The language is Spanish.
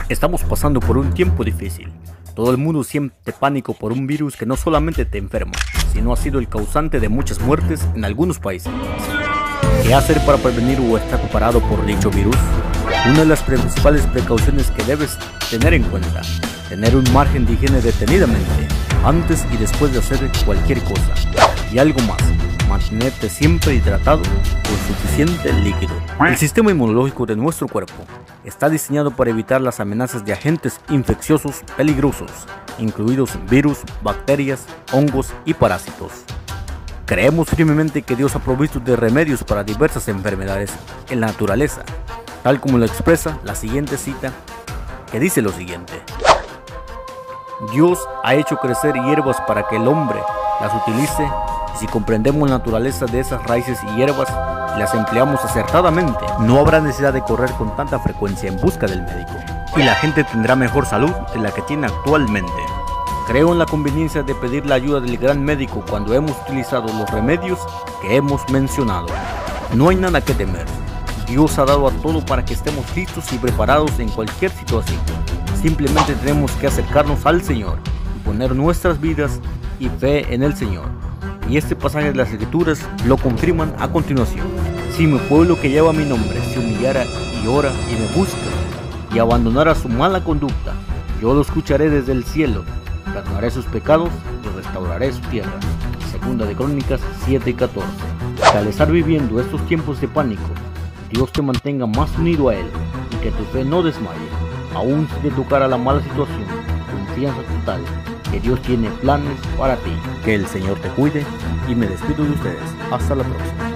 Estamos pasando por un tiempo difícil. Todo el mundo siente pánico por un virus que no solamente te enferma, sino ha sido el causante de muchas muertes en algunos países. ¿Qué hacer para prevenir o estar preparado por dicho virus? Una de las principales precauciones que debes tener en cuenta: tener un margen de higiene detenidamente, antes y después de hacer cualquier cosa. Y algo más: mantenerte siempre hidratado con suficiente líquido. El sistema inmunológico de nuestro cuerpo está diseñado para evitar las amenazas de agentes infecciosos peligrosos, incluidos virus, bacterias, hongos y parásitos. Creemos firmemente que Dios ha provisto de remedios para diversas enfermedades en la naturaleza, tal como lo expresa la siguiente cita, que dice lo siguiente: Dios ha hecho crecer hierbas para que el hombre las utilice, y si comprendemos la naturaleza de esas raíces y hierbas y las empleamos acertadamente, no habrá necesidad de correr con tanta frecuencia en busca del médico, y la gente tendrá mejor salud de la que tiene actualmente. Creo en la conveniencia de pedir la ayuda del gran médico cuando hemos utilizado los remedios que hemos mencionado. No hay nada que temer. Dios ha dado a todo para que estemos listos y preparados en cualquier situación. Simplemente tenemos que acercarnos al Señor y poner nuestras vidas y fe en el Señor. Y este pasaje de las Escrituras lo confirman a continuación: si mi pueblo que lleva mi nombre se humillara y ora y me busca y abandonara su mala conducta, yo lo escucharé desde el cielo, perdonaré sus pecados y restauraré su tierra. Segunda de Crónicas 7:14. Que al estar viviendo estos tiempos de pánico, Dios te mantenga más unido a Él y que tu fe no desmaye, aún si te tocara la mala situación. Confianza total que Dios tiene planes para ti. Que el Señor te cuide, y me despido de ustedes. Hasta la próxima.